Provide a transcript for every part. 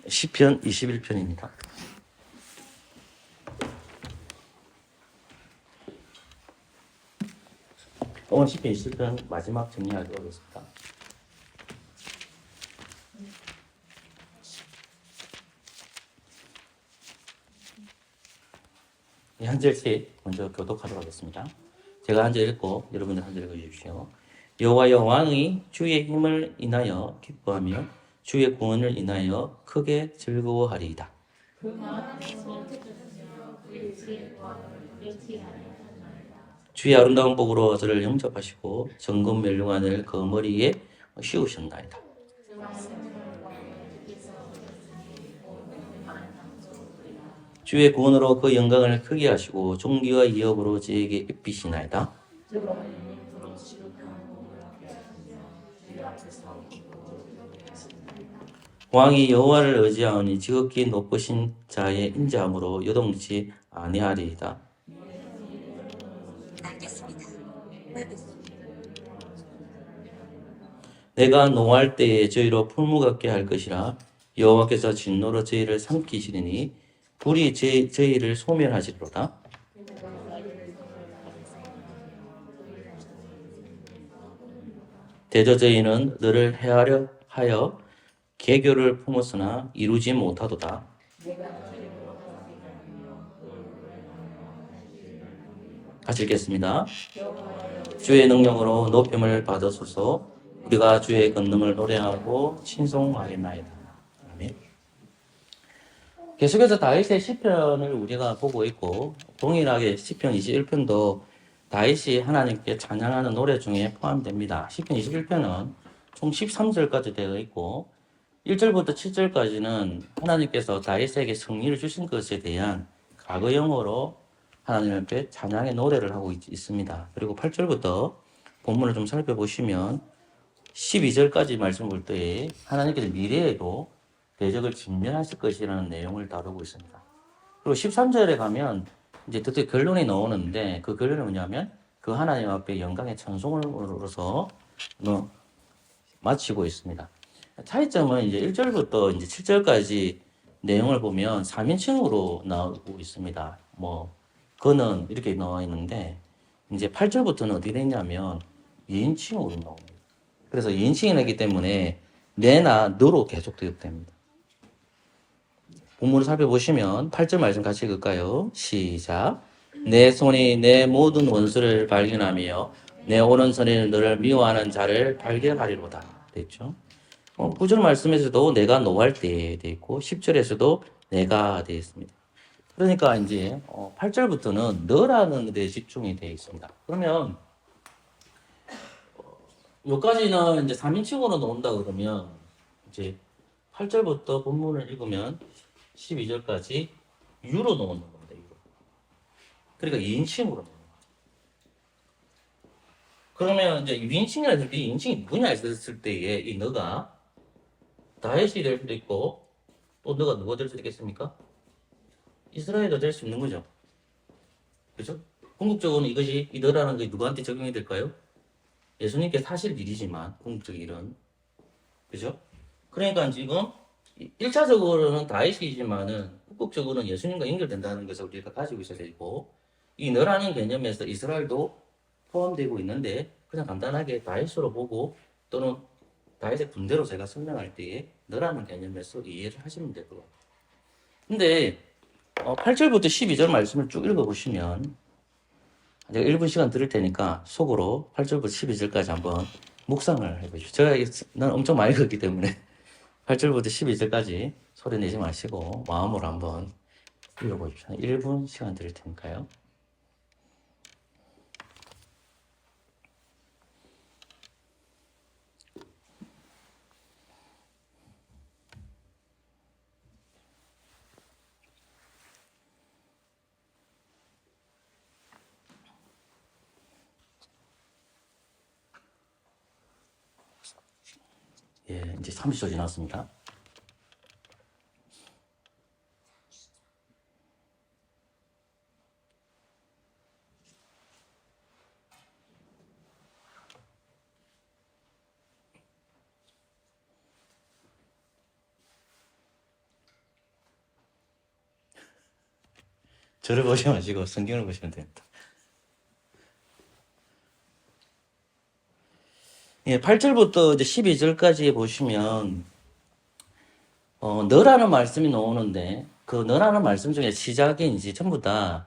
시편 21편입니다. 오늘 시편 21편 마지막 정리하도록 하겠습니다. 한 절씩 먼저 교독하도록 하겠습니다. 제가 한 절 읽고 여러분들 한 절 읽어주십시오. 여호와여 왕이 주의 힘을 인하여 기뻐하며 주의 구원을 인하여 크게 즐거워하리이다. 주의 아름다운 복으로 저를 영접하시고 정금 멸류관을 그 머리에 씌우셨나이다. 주의 구원으로 그 영광을 크게 하시고 존귀와 이업으로 저에게 입히시나이다. 왕이 여호와를 의지하오니 지극히 높으신 자의 인자함으로 요동치 아니하리이다. 내가 노할 때에 저희로 풀무같게 할 것이라. 여호와께서 진노로 저희를 삼키시리니 불이 저희를 소멸하시리로다. 대저 저희는 너를 해하려 하여 계교를 품었으나 이루지 못하도다. 같이 읽겠습니다. 주의 능력으로 높임을 받으소서. 우리가 주의 권능을 노래하고 찬송하겠나이다. 아멘. 계속해서 다윗의 시편을 우리가 보고 있고 동일하게 시편 21편도 다윗이 하나님께 찬양하는 노래 중에 포함됩니다. 시편 21편은 총 13절까지 되어 있고 1절부터 7절까지는 하나님께서 다윗에게 승리를 주신 것에 대한 과거형으로 하나님 앞에 찬양의 노래를 하고 있습니다. 그리고 8절부터 본문을 좀 살펴보시면 12절까지 말씀 볼 때에 하나님께서 미래에도 대적을 진멸하실 것이라는 내용을 다루고 있습니다. 그리고 13절에 가면 이제 드디어 결론이 나오는데 그 결론이 뭐냐면 그 하나님 앞에 영광의 찬송으로서 마치고 있습니다. 차이점은 이제 1절부터 이제 7절까지 내용을 보면 3인칭으로 나오고 있습니다. 그는 이렇게 나와 있는데 이제 8절부터는 어디 되냐면 2인칭으로 나옵니다. 그래서 2인칭이 나기 때문에 내나 너로 계속 대입됩니다. 본문을 살펴보시면 8절 말씀 같이 읽을까요? 시작. 내 손이 내 모든 원수를 발견하며 내 오른손이 너를 미워하는 자를 발견하리로다. 됐죠? 9절 말씀에서도 내가 노할 때에 돼 있고 10절에서도 내가 되어 있습니다. 그러니까 이제 8절부터는 너라는 데 집중이 되어 있습니다. 그러면 여기까지는 이제 3인칭으로 나온다 그러면 이제 8절부터 본문을 읽으면 12절까지 유로 나오는 겁니다. 유로. 그러니까 2인칭으로 나오는 거죠. 그러면 이제 2인칭이라 했을 때 2인칭이 누구냐 했을 때에 이 너가 다윗이 될 수도 있고 또 너가 누가 될 수도 있겠습니까? 이스라엘도 될 수 있는 거죠. 그죠? 궁극적으로는 이것이 이 너라는 게 누구한테 적용이 될까요? 예수님께 사실 일이지만 궁극적인 일은 그죠? 그러니까 지금 1차적으로는 다윗이지만은 궁극적으로는 예수님과 연결된다는 것을 우리가 가지고 있어야 되고 이 너라는 개념에서 이스라엘도 포함되고 있는데 그냥 간단하게 다윗으로 보고 또는 다윗의 군대로 제가 설명할 때에 너라는 개념에서 이해를 하시면 될 것 같아요. 근데 8절부터 12절 말씀을 쭉 읽어보시면 제가 1분 시간 드릴 테니까 속으로 8절부터 12절까지 한번 묵상을 해보십시오. 난 엄청 많이 읽었기 때문에 8절부터 12절까지 소리 내지 마시고 마음으로 한번 읽어보십시오. 1분 시간 드릴 테니까요. 예, 이제 30초 지났습니다. 저를 보지 마시고 성경을 보시면 됩니다. 예, 8절부터 이제 12절까지 보시면 너라는 말씀이 나오는데 그 너라는 말씀 중에 시작이 이제 전부 다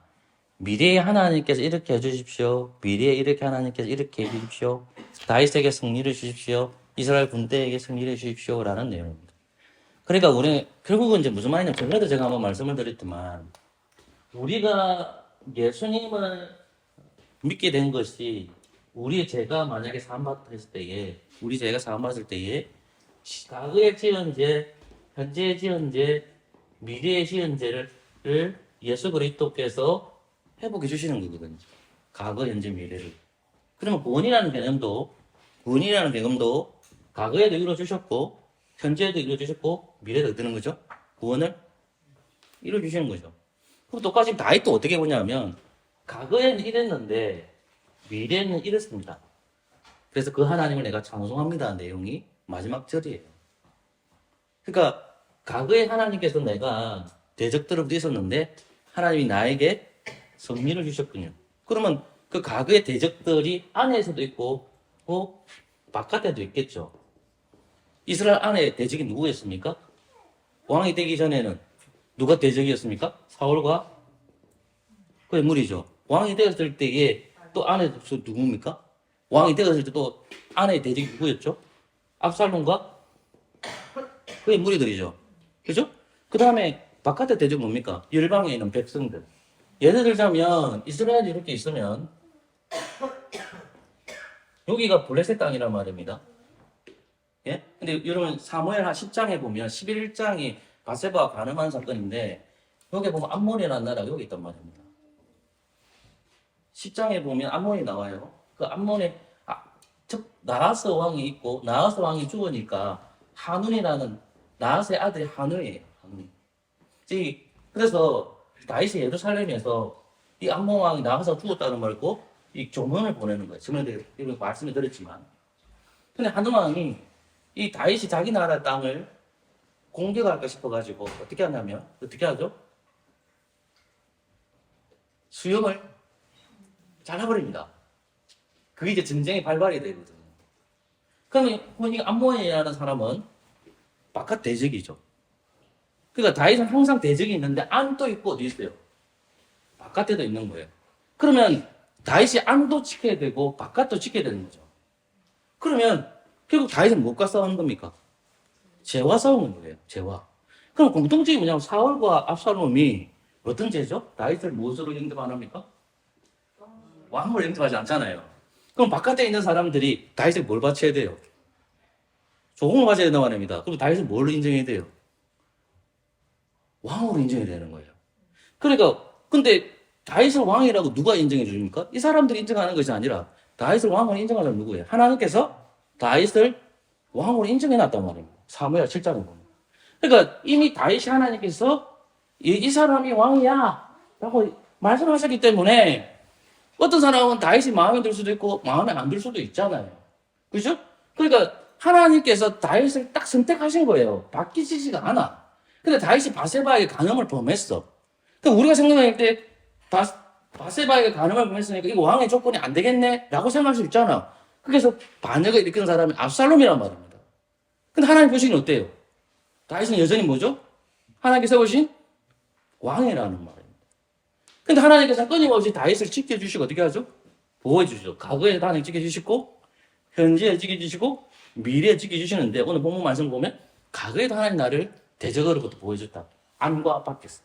미래에 하나님께서 이렇게 해주십시오. 미래에 이렇게 하나님께서 이렇게 해주십시오. 다윗에게 승리를 주십시오. 이스라엘 군대에게 승리를 주십시오. 라는 내용입니다. 그러니까 우리 결국은 이제 무슨 말이냐면 전에도 제가 한번 말씀을 드렸지만 우리가 예수님을 믿게 된 것이 우리 죄가 만약에 사함받았을 때에 우리 죄가 사함받았을 때에 과거의 지은 죄, 현재의 지은 죄, 미래의 지은 죄를 예수 그리스도께서 회복해 주시는 거거든요. 과거, 현재, 미래를. 그러면 구원이라는 개념도 과거에도 이루어 주셨고 현재에도 이루어 주셨고 미래에도 어떠는 거죠? 구원을 이루어 주시는 거죠. 그리고 똑같이 다윗도 어떻게 보냐면 과거에는 이랬는데 미래는 이랬습니다. 그래서 그 하나님을 내가 찬송합니다. 내용이 마지막 절이에요. 그러니까 과거에 하나님께서 내가 대적들을 있었는데 하나님이 나에게 승리를 주셨군요. 그러면 그 과거의 대적들이 안에서도 있고 바깥에도 있겠죠. 이스라엘 안에 대적이 누구였습니까? 왕이 되기 전에는 누가 대적이었습니까? 사울과 그의 무리죠. 왕이 되었을 때에 또 안에 누굽니까? 왕이 되었을 때 또 안에 대적이 누구였죠? 압살롬과 그의 무리들이죠. 그죠? 그 다음에 바깥에 대적 뭡니까? 열방에 있는 백성들. 예를 들자면 이스라엘이 이렇게 있으면 여기가 블레셋 땅이란 말입니다. 예? 근데 여러분 사무엘 한 10장에 보면 11장이 바세바와 가늠한 사건인데 여기 보면 암몬이라는 나라가 여기 있단 말입니다. 10장에 보면 암몬이 나와요. 그 암몬에 나하스 왕이 있고 나하스 왕이 죽으니까 한운이라는 나하스의 아들이 한우예요. 한우. 그래서 다윗이 예루살렘에서 이 암몬 왕이 나하스가 죽었다는 말 듣고 이 조문을 보내는 거예요. 지금 이런 말씀을 드렸지만, 근데 한우 왕이 이 다윗이 자기 나라 땅을 공격할까 싶어가지고 어떻게 하냐면 어떻게 하죠? 수염을 잘라버립니다. 그게 이제 전쟁이 발발이 되거든요. 그러면 이 암몬이라는 사람은 바깥 대적이죠. 그러니까 다윗은 항상 대적이 있는데 안도 있고 어디 있어요? 바깥에도 있는 거예요. 그러면 다윗이 안도 지켜야 되고 바깥도 지켜야 되는 거죠. 그러면 결국 다윗은 무엇과 싸우는 겁니까? 죄와 싸우는 거예요. 죄와. 그럼 공통점이 뭐냐면 사울과 압살롬이 어떤 죄죠? 다윗을 무엇으로 영접 안 합니까? 왕으로 영접하지 않잖아요. 그럼 바깥에 있는 사람들이 다윗을 뭘 바쳐야 돼요? 조공을 바쳐야 된다고 합니다. 그럼 다윗을 뭘로 인정해야 돼요? 왕으로 인정해야 되는 거예요. 그러니까 근데 다윗을 왕이라고 누가 인정해 줍니까? 이 사람들이 인정하는 것이 아니라 다윗을 왕으로 인정하는 사람은 누구예요? 하나님께서 다윗을 왕으로 인정해 놨단 말입니다. 사무엘 7장에 보면. 그러니까 이미 다윗이 하나님께서 이 사람이 왕이야 라고 말씀하셨기 때문에 어떤 사람은 다윗이 마음에 들 수도 있고 마음에 안 들 수도 있잖아요. 그죠? 그러니까 하나님께서 다윗을 딱 선택하신 거예요. 바뀌지가 않아. 근데 다윗이 바세바에게 간음을 범했어. 그러니까 우리가 생각할 때 바세바에게 간음을 범했으니까 이거 왕의 조건이 안 되겠네 라고 생각할 수 있잖아. 그래서 반역을 일으킨 사람이 압살롬이란 말입니다. 근데 하나님 보시기는 어때요? 다윗은 여전히 뭐죠? 하나님께서 보신 왕이라는 말입니다. 근데 하나님께서 끊임없이 다윗을 지켜주시고 어떻게 하죠? 보호해주시죠. 과거에 하나님 지켜주시고 현재에 지켜주시고 미래에 지켜주시는데 오늘 본문 말씀 보면 과거에도 하나님 나를 대적으로부터 보호해줬다. 안과 밖에서.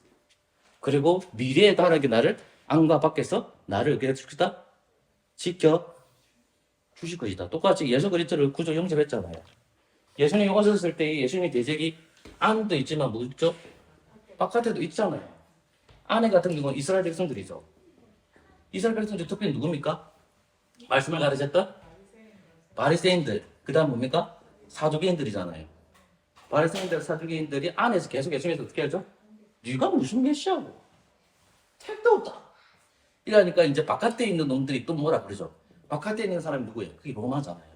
그리고 미래에도 하나님께 나를 안과 밖에서 나를 어떻게 해주시다? 지켜주실 것이다. 똑같이 예수 그리스도를 구주 영접했잖아요. 예수님이 오셨을 때 예수님의 대적이 안도 있지만 뭐 있죠? 바깥에도 있잖아요. 안에 같은 경우는 이스라엘 백성들이죠. 이스라엘 백성들 특별히 누굽니까? 말씀을 가르쳤던 바리새인들. 그 다음 뭡니까? 사두개인들이잖아요. 바리새인들, 사두개인들이 안에서 계속 예수님께서 어떻게 하죠? 네가 무슨 메시아고? 택도 없다. 이러니까 이제 바깥에 있는 놈들이 또 뭐라 그러죠? 바깥에 있는 사람이 누구예요? 그게 로마잖아요.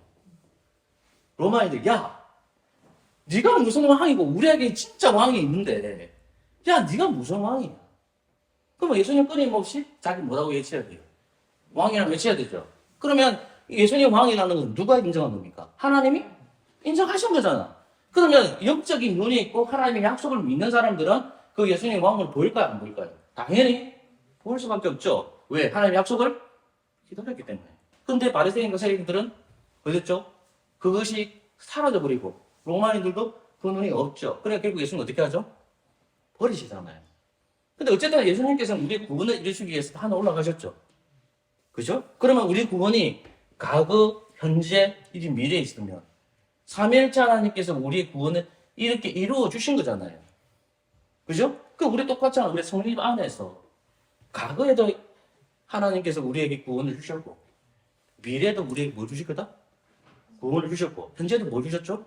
로마인들, 야, 네가 무슨 왕이고 우리에게 진짜 왕이 있는데, 야, 네가 무슨 왕이야? 그러면 예수님 끊임없이 자기 뭐라고 외쳐야 돼요? 왕이라고 외쳐야 되죠. 그러면 예수님 왕이라는 건 누가 인정한 겁니까? 하나님이 인정하신 거잖아. 그러면 영적인 눈이 있고 하나님의 약속을 믿는 사람들은 그 예수님 왕을 보일까요? 안 보일까요? 당연히 볼 수밖에 없죠. 왜? 하나님의 약속을 기다렸기 때문에. 근데 바리새인과 세리들은 어땠죠? 그것이 사라져버리고 로마인들도 그 눈이 없죠. 그러니까 결국 예수님 어떻게 하죠? 버리시잖아요. 근데 어쨌든 예수님께서는 우리의 구원을 이루시기 위해서 하나 올라가셨죠. 그죠? 그러면 우리 구원이 과거, 현재, 이제 미래에 있으면 삼위일체 하나님께서 우리의 구원을 이렇게 이루어 주신 거잖아요. 그죠? 그 우리 똑같잖아. 우리 성립 안에서 과거에도 하나님께서 우리에게 구원을 주셨고 미래에도 우리에게 뭐 주실 거다? 구원을 주셨고 현재도 뭐 주셨죠?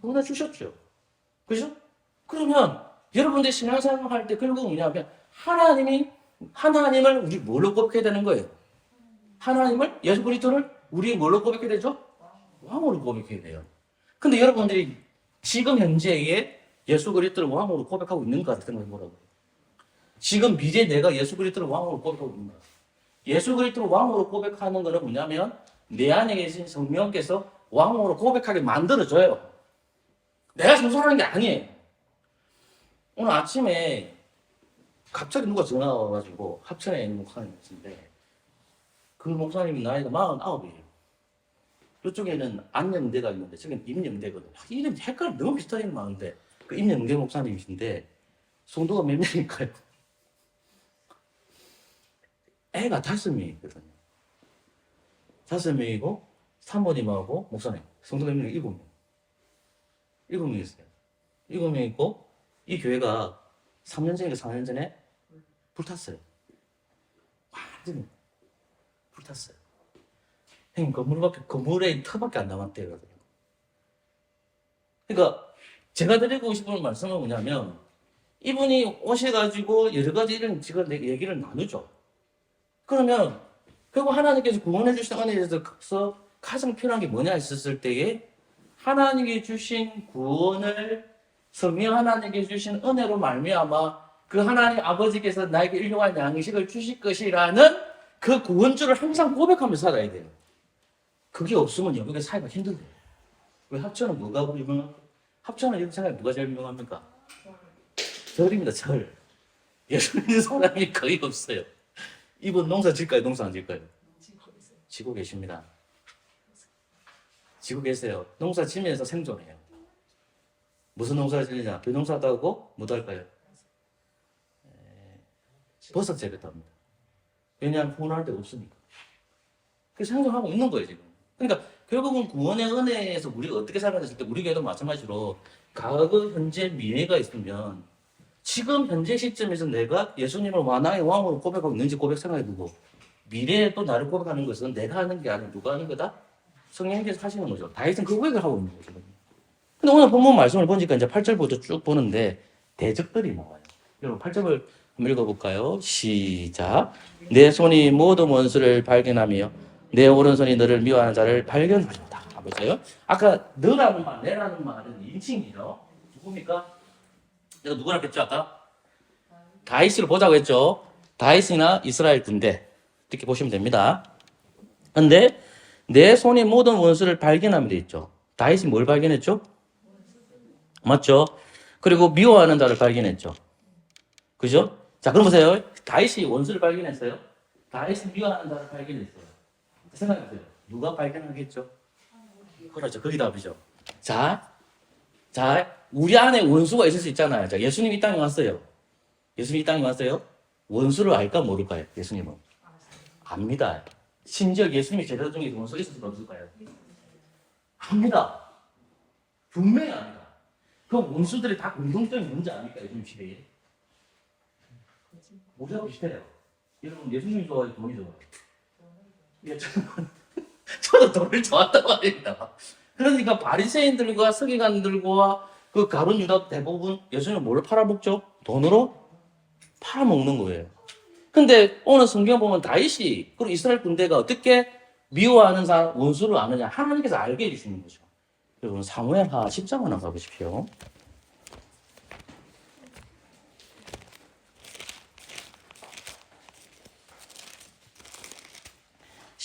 구원을 주셨죠. 그죠? 그러면 여러분들 신앙생활 할 때 결국 뭐냐면 하나님을 우리 뭘로 고백해야 되는 거예요? 하나님을 예수 그리스도를 우리 뭘로 고백해야 되죠? 왕으로 고백해야 돼요. 근데 여러분들이 지금 현재에 예수 그리스도를 왕으로 고백하고 있는 것 같은 걸 뭐라고? 지금 미래 내가 예수 그리스도를 왕으로 고백하고 있는 거. 예수 그리스도를 왕으로 고백하는 거는 뭐냐면 내 안에 계신 성령께서 왕으로 고백하게 만들어줘요. 내가 성소하는 게 아니에요. 오늘 아침에 갑자기 누가 전화가 와가지고 합천에 있는 목사님이신데 그 목사님이 나이가 49이에요. 이쪽에는 안영대가 있는데 저기는 임영대거든요. 이름 헷갈려 너무 비슷한 이름 많은데 그 임영대 목사님이신데 성도가 몇 명일까요? 애가 5명이거든요. 5명이고 사모님하고 목사님 성도가 몇 명이 7명. 7명 있어요. 7명 있고 이 교회가 3년 전인가 4년 전에 불탔어요. 완전히 불탔어요. 형님 건물에 터밖에 안 남았대요. 그러니까 제가 드리고 싶은 말씀은 뭐냐면 이분이 오셔가지고 여러 가지 이런 지금 얘기를 나누죠. 그러면 결국 하나님께서 구원해 주신 은혜에 대해서 가장 필요한 게 뭐냐 했었을 때에 하나님께 주신 구원을 성령 하나님께 주신 은혜로 말미암아 그 하나님 아버지께서 나에게 일용할 양식을 주실 것이라는 그 구원주를 항상 고백하면서 살아야 돼요. 그게 없으면 여기에 살기가 힘들어요. 왜 합천은 뭐가 유명합니까? 합천은 이런 생각에 뭐가 제일 유명합니까? 절입니다, 절. 예수 믿는 사람이 거의 없어요. 이분 농사 질까요? 농사 안 질까요? 지고 계십니다. 지고 계세요. 농사 지면서 생존해요. 무슨 농사를 지느냐? 벼농사도 하고 못 할까요? 버섯 재배도 합니다. 왜냐하면 후원할 데가 없으니까. 그래서 생존하고 있는 거예요, 지금. 그러니까 결국은 구원의 은혜에서 우리가 어떻게 살아갔을 때 우리 교회도 마찬가지로 과거, 현재, 미래가 있으면 지금 현재 시점에서 내가 예수님을 나의 왕으로 고백하고 있는지 고백 생각해보고 미래에 또 나를 고백하는 것은 내가 하는 게 아니라 누가 하는 거다? 성령께서 하시는 거죠. 다윗은 그 고백을 하고 있는 거죠. 근데 오늘 본문 말씀을 보니까 이제 8절부터 쭉 보는데 대적들이 나와요. 여러분 8절을 한번 읽어볼까요? 시작. 내 손이 모든 원수를 발견하며 내 오른손이 너를 미워하는 자를 발견하였다. 보세요. 아까 너라는 말, 내라는 말은 인칭이죠. 누굽니까? 내가 누구라고 했죠 아까? 다윗을 보자고 했죠. 다윗이나 이스라엘 군대 이렇게 보시면 됩니다. 근데 내 손이 모든 원수를 발견하면 돼 있죠. 다윗이 뭘 발견했죠? 맞죠? 그리고 미워하는 자를 발견했죠. 그죠? 자, 그럼 보세요. 다윗이 원수를 발견했어요. 다윗이 미워하는 자를 발견했어요. 생각해보세요. 누가 발견하겠죠? 그렇죠. 그게 답이죠. 자, 우리 안에 원수가 있을 수 있잖아요. 자, 예수님이 이 땅에 왔어요. 예수님이 이 땅에 왔어요. 원수를 알까 모를까요? 예수님은 압니다. 심지어 예수님이 제자 중에 원수 있을까 없을까요? 압니다. 분명히 압니다. 그 원수들이 다 공동점이 뭔지 아닙니까? 요즘 시대에. 뭐가 비슷해요. 여러분 예수님이 좋아요? 돈이 좋아요? 예, 저도 돈을 좋아한단 말입니다. 그러니까 바리새인들과 서기관들과 그 가룟 유다 대부분 예수님은 뭘 팔아먹죠? 돈으로 팔아먹는 거예요. 근데 오늘 성경 보면 다윗이 그리고 이스라엘 군대가 어떻게 미워하는 사람 원수를 아느냐 하나님께서 알게 해주시는 거죠. 여러분 사무엘하 10장 하나 가보십시오.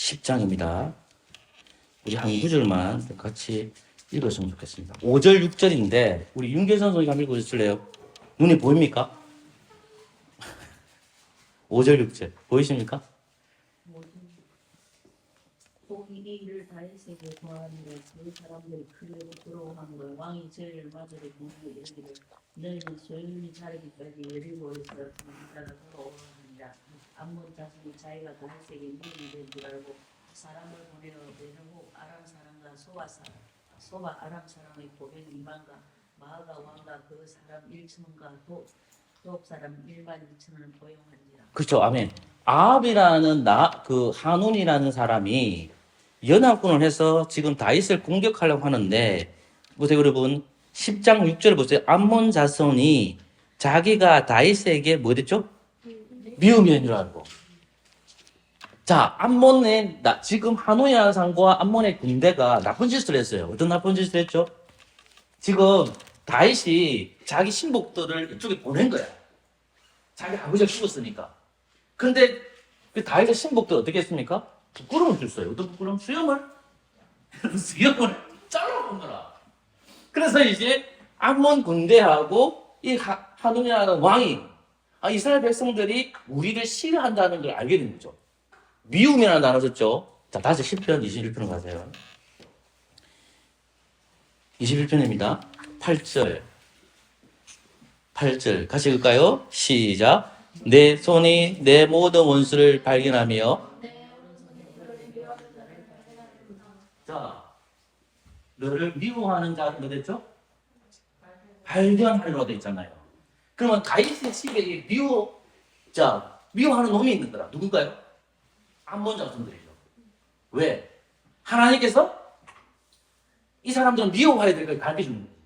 10장입니다. 우리 한 구절만 같이 읽었으면 좋겠습니다. 5절, 6절인데 우리 윤계선 선생님 한번 읽어주실래요? 눈에 보입니까? 5절, 6절 보이십니까? 이 일을 다윗에게 고하는데 그 사람들이 크게 부러워한 걸 왕이 제일 맞으려 문을 열기를 너희는 소윤이 자르기까지 여리고에서 군사가 돌아오느니라. 암몬 자손이 자기가 다윗에게 무리이 된 줄 알고 사람을 보내어 내르고 아람 사람과 소바 아람 사람의 보병 2만과 마아가 왕과 그 사람 1천과 도읍 사람 1만 2천을 고용한지라. 그렇죠. 아멘. 아합이라는 그 한운이라는 사람이 연합군을 해서 지금 다윗을 공격하려고 하는데 보세요 여러분 10장 6절 보세요. 암몬 자손이 자기가 다윗에게 뭐 됐죠? 미움인 줄 알고. 자, 암몬의 지금 한운이라는 사람과 암몬의 군대가 나쁜 짓을 했어요. 어떤 나쁜 짓을 했죠? 지금 다윗이 자기 신복들을 이쪽에 보낸 거야. 자기 아버지가 죽었으니까. 근데 그 다윗의 신복들 어떻게 했습니까? 부끄러움을 줬어요. 어떤 부끄러움? 수염을 잘라본 거라. 그래서 이제 암몬 군대하고 이 한운이라는 왕이 이스라엘 백성들이 우리를 싫어한다는 걸 알게 된 거죠. 미움이라는 단어 썼죠. 자, 다시 10편 21편 가세요. 21편입니다. 8절 같이 읽을까요? 시작. 내 손이 내 모든 원수를 발견하며 자, 너를 미워하는 자를 뭐 됐죠? 발견하려고 돼 있잖아요. 그러면 다윗의 시대에 미워하는 놈이 있는 거라. 누군가요? 암몬 자손들이죠. 왜? 하나님께서 이 사람들은 미워해야 될 걸 가르쳐 주는 거예요.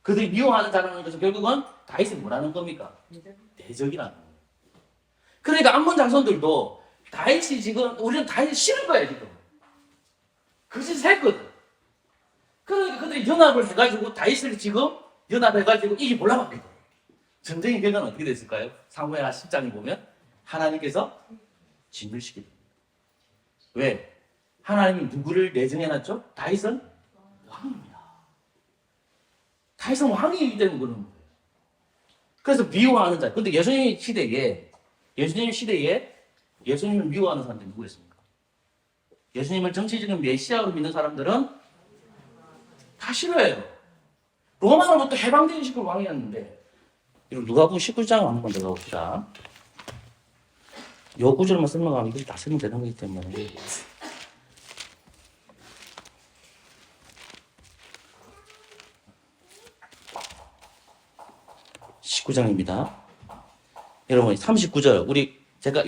그들이 미워하는 자라는 것은 결국은 다윗을 뭐라는 겁니까? 대적이라는 거예요. 그러니까 암몬 자손들도 다윗이 지금 우리는 다윗이 싫은 거예요 지금. 그 짓을 했거든. 그러니까 그들이 연합을 해가지고 다윗을 지금 연합해가지고 이게 몰라봤거든. 전쟁의 결과는 어떻게 됐을까요? 사무엘 10장에 보면 하나님께서 진멸시킵니다. 왜? 하나님이 누구를 내정해놨죠? 다윗은 왕입니다. 다윗은 왕이기 때문에 그런 거예요. 그래서 미워하는 자. 근데 예수님 시대에 예수님을 미워하는 사람들이 누구였습니까? 예수님을 정치적인 메시아로 믿는 사람들은 다 싫어해요. 로마로부터 해방된 식으로 왕이었는데 누가복음 19장 한번 더 가봅시다. 요 구절만 설명하면 이것이 다 설명되는 거기 때문에. (19장입니다) 여러분 39절 제가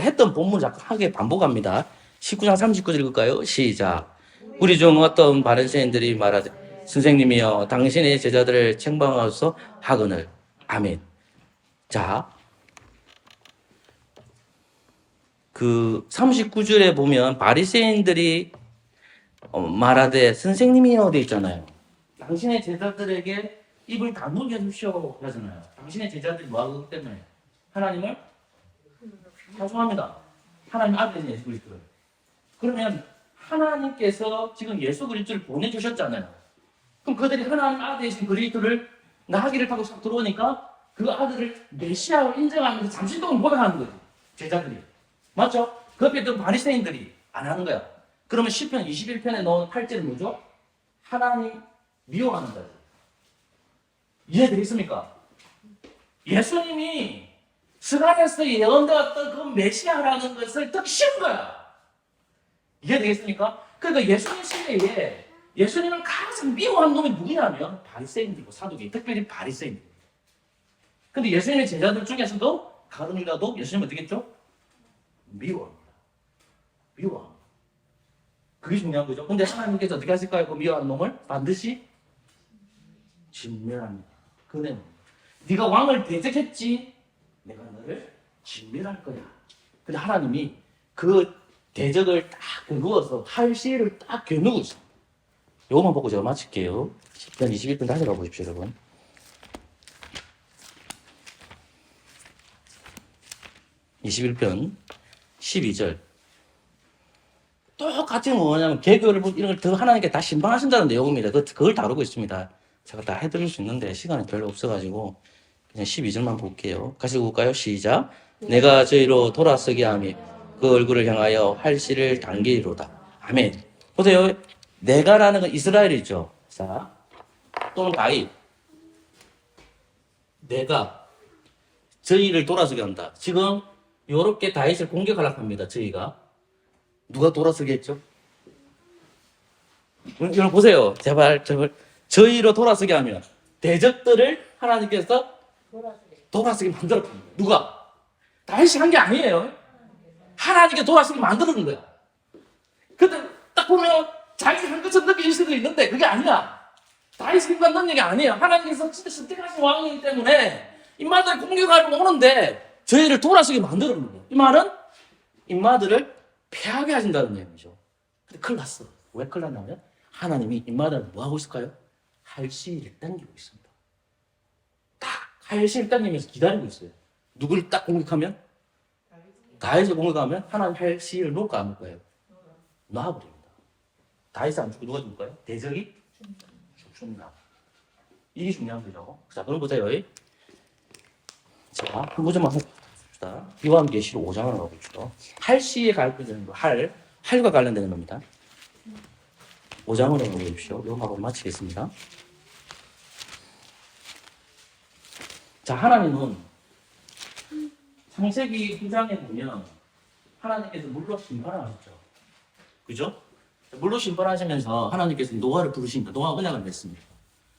했던 본문 자꾸 하게 반복합니다. 19장 39절 읽을까요? 시작. 우리 중 어떤 바리새인들이 말하되 선생님이여 당신의 제자들을 책망하소서 하거늘. 아멘. 자, 그 39절에 보면 바리새인들이 말하되 선생님이여 돼 있잖아요. 당신의 제자들에게 입을 다물게 해주시오 그러잖아요. 당신의 제자들이 뭐하기 때문에 하나님을 찬송합니다. 하나님 아들인 예수 그리스도를. 그러면 하나님께서 지금 예수 그리스도를 보내주셨잖아요. 그럼 그들이 하나님 아들이신 그리스도를 나귀를 타고 싹 들어오니까 그 아들을 메시아로 인정하면서 잠시 동안 고백하는 거예요. 제자들이. 맞죠? 그 옆에 있던 바리새인들이 안 하는 거야. 그러면 시편 21편에 넣은 8절은 뭐죠? 하나님 미워하는 자들. 이해되겠습니까? 예수님이 스가랴서 예언되었던 그 메시아라는 것을 듣기 싫은 거야. 이해되겠습니까? 그러니까 예수님 시대에 예수님을 가장 미워하는 놈이 누구냐면 바리새인들이고 사두개, 특별히 바리새인들. 근데 예수님의 제자들 중에서도 가룟이라도 예수님 어떻게 했죠? 미워합니다. 미워합니다. 그게 중요한 거죠. 근데 하나님께서 어떻게 하실까요? 그 미워하는 놈을 반드시 진멸합니다. 그는 네가 왕을 대적했지, 내가 너를 진멸할 거야. 근데 하나님이 그 대적을 딱 겨누어서 할 시를 딱 겨누고 있어. 요것만 보고 제가 마칠게요. 10편 21편 다시 가보십시오, 여러분. 21편 12절. 똑같이 뭐냐면 개교를 이런 걸 더 하나님께 다 신방하신다는 내용입니다. 그걸 다루고 있습니다. 제가 다 해드릴 수 있는데 시간이 별로 없어가지고 그냥 12절만 볼게요. 같이 볼까요? 시작. 내가 저희로 돌아서게 하며 그 얼굴을 향하여 활시를 당기리로다. 아멘. 보세요. 내가라는 건 이스라엘이죠. 자, 또는 다윗. 내가 저희를 돌아서게 한다. 지금 요렇게 다윗을 공격하려고 합니다. 저희가. 누가 돌아서게 했죠? 여러분 보세요. 제발. 저희로 돌아서게 하면 대적들을 하나님께서 돌아서게 만들었습니다. 누가? 다윗이 한 게 아니에요. 하나님께 돌아서게 만드는 거야. 근데 딱 보면 자기 한 것처럼 느껴질 수도 있는데 그게 아니야. 다윗이 인간 능력이 아니에요. 하나님께서 진짜 선택하신 왕이기 때문에 인마들을 공격하러 오는데 저희를 돌아서게 만드는 거예요. 이 말은 인마들을 패하게 하신다는 얘기죠. 근데 큰일 났어. 왜 큰일 났냐면 하나님이 인마들을 뭐 하고 있을까요? 할시를 당기고 있습니다. 딱 할시를 당기면서 기다리고 있어요. 누구를 딱 공격하면? 다윗을 공격하면 하나님 할시를 놓을까 안 놓을까요? 놔버립니다. 다윗이 안 죽고 누가 죽을까요? 대적이 죽습니다. 이게 중요한 거죠. 자, 그럼 보세요. 자, 한 구절만 봅시다. 요한계시록 5장을 가보죠. 할시에 관련되는 거, 할과 관련되는 겁니다. 5장으로 가보십시오. 요거 하고 마치겠습니다. 자, 하나님은 창세기 9장에 보면 하나님께서 물로 심판을 하셨죠. 그죠? 물로 심판하시면서 하나님께서 노아를 부르십니다. 노아 언약을 맺습니다.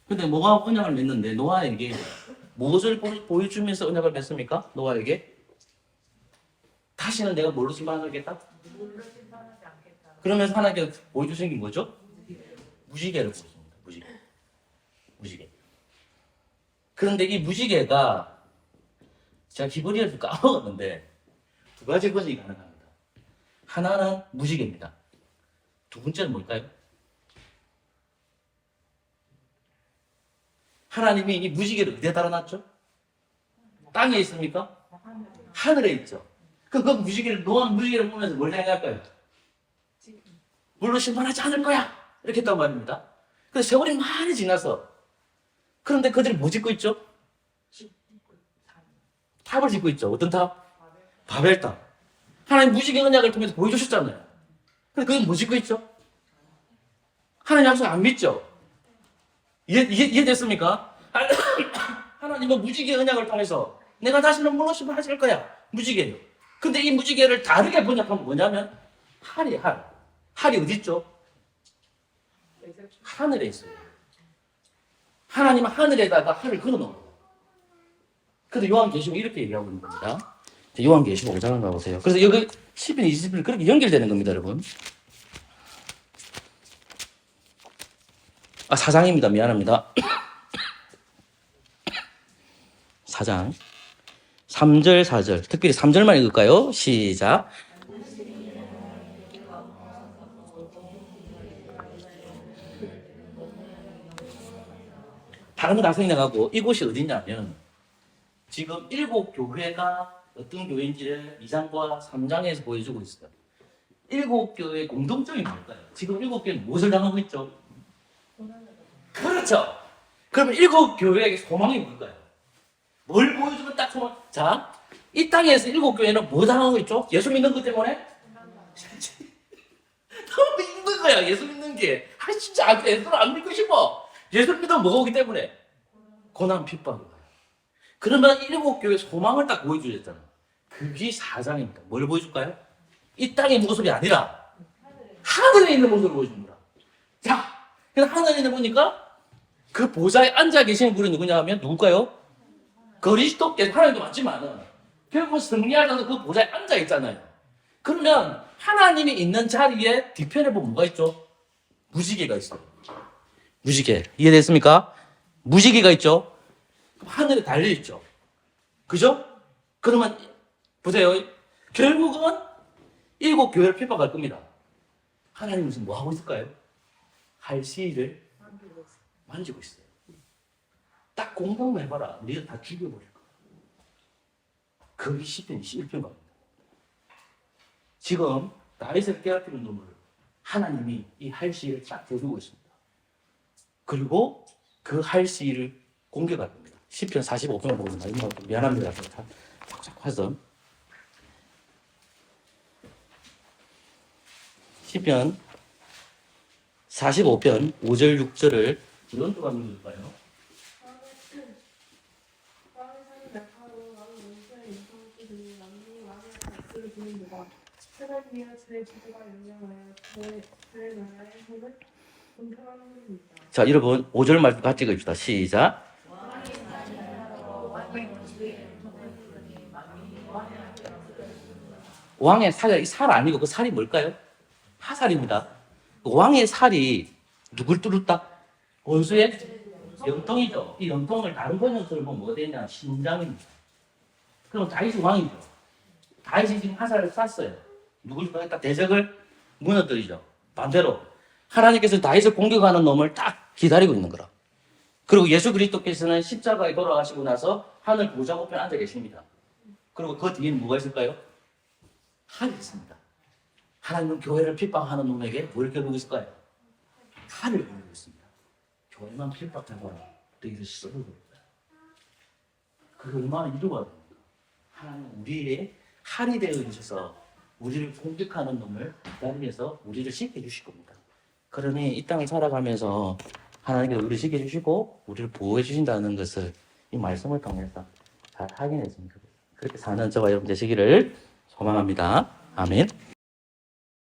근데 노아 언약을 맺는데 노아에게 무엇을 보여주면서 언약을 맺습니까? 노아에게? 다시는 내가 뭘로 심판하겠다? 그러면서 하나님께서 보여주신 게 뭐죠? 무지개를 보여줍니다. 무지개. 그런데 이 무지개가 제가 히브리어를 까먹었는데 두 가지 번역이 가능합니다. 하나는 무지개입니다. 두 번째는 뭘까요? 하나님이 이 무지개를 어디에 달아놨죠? 땅에 있습니까? 하늘에 있죠. 그 무지개를, 노아 무지개를 보면서 뭘 생각할까요? 물로 심판하지 않을 거야! 이렇게 했단 말입니다. 근데 세월이 많이 지나서, 그런데 그들이 뭐 짓고 있죠? 탑을 짓고 있죠. 어떤 탑? 바벨탑. 하나님 무지개 언약을 통해서 보여주셨잖아요. 근데 그게 뭐 짓고 있죠? 하나님 약속 안 믿죠? 이해됐습니까? 하나님은 무지개 언약을 통해서 내가 다시는 물로 심판하실 거야. 무지개요. 근데 이 무지개를 다르게 번역하면 뭐냐면 할이 할. 할이 어디 있죠? 하늘에 있어요. 하나님은 하늘에다가 할을 걸어놓은 거예요. 근데 요한계시록 이렇게 얘기하고 있는 겁니다. 요한계시록 5장을 가보세요. 그래서 여기 10인, 20인 그렇게 연결되는 겁니다, 여러분. 4장입니다. 미안합니다. 4장. 3절, 4절. 특별히 3절만 읽을까요? 시작. 다른 건 다 생략하고 이곳이 어디냐면 지금 7교회가 어떤 교회인지를 2장과 3장에서 보여주고 있어요. 7교회의 공통점이 뭘까요? 지금 7교회는 무엇을 당하고 있죠? 그렇죠. 그러면 7교회에게 소망이 뭘까요? 뭘 보여주면 딱 소망? 자, 이 땅에서 7교회는 뭐 당하고 있죠? 예수 믿는 것 때문에? 너무 힘든 거야, 예수 믿는 게. 진짜 예수를 안 믿고 싶어. 예수 믿으면 뭐가 오기 때문에? 고난 핍박이 와요. 그러면 7교회 소망을 딱 보여주셨잖아. 그게 4장입니다. 뭘 보여줄까요? 이 땅의 모습이 아니라 하늘에 있는 모습을 보여줍니다. 자, 그래서 하늘에 있는 보니까 그 보좌에 앉아 계시는 분이 누구냐 하면 누굴까요? 그리스도께서 하나님도 맞지만은 결국 승리하셔서 그 보좌에 앉아 있잖아요. 그러면 하나님이 있는 자리에 뒤편에 보면 뭐가 있죠? 무지개가 있어요. 무지개. 이해됐습니까? 무지개가 있죠? 하늘에 달려있죠. 그죠? 그러면 보세요. 결국은 7교회를 핍박할 겁니다. 하나님은 지금 뭐 하고 있을까요? 할시를 만지고 있어요. 딱 공격만 해봐라. 네가 다 죽여버릴 거야. 그게 10편, 21편 갑니다. 지금 다윗을 깨닫는 놈을 하나님이 이 할시를 딱 대주고 있습니다. 그리고 그 할시를 공격할 겁니다. 시편 45편 보면 미안합니다. 자꾸 해서 시편 45편 5절 6절을 이런 누가 읽을까요? 자, 여러분 5절 말씀 같이 읽읍시다. 시작. 왕의 살이 살 아니고 그 살이 뭘까요? 화살입니다. 왕의 살이 누굴 뚫었다? 원수의 영통이죠. 이 영통을 다른 번역서를 보면 뭐가 되냐? 신장입니다. 그럼 다윗이 왕이죠. 다윗이 지금 화살을 쐈어요. 누굴 쏘겠다? 대적을 무너뜨리죠. 반대로 하나님께서 다윗을 공격하는 놈을 딱 기다리고 있는 거라. 그리고 예수 그리스도께서는 십자가에 돌아가시고 나서 하늘 보좌 우편에 앉아 계십니다. 그리고 그 뒤에는 뭐가 있을까요? 칼이 있습니다. 하나님은 교회를 핍박하는 놈에게 뭘 겨누고 있을까요? 칼을 겨누고 있습니다. 교회만 핍박하거나 너희를 썰어버릴 거야. 그게 얼마나 이루어야 됩니까? 하나님은 우리의 칼이 되어 주셔서 우리를 공격하는 놈을 기다리면서 우리를 지켜주실 겁니다. 그러니 이 땅을 살아가면서 하나님께서 우리를 지켜주시고 우리를 보호해 주신다는 것을 이 말씀을 통해서 잘 확인했습니다. 그렇게 사는 저와 여러분 되시기를 소망합니다. 아멘.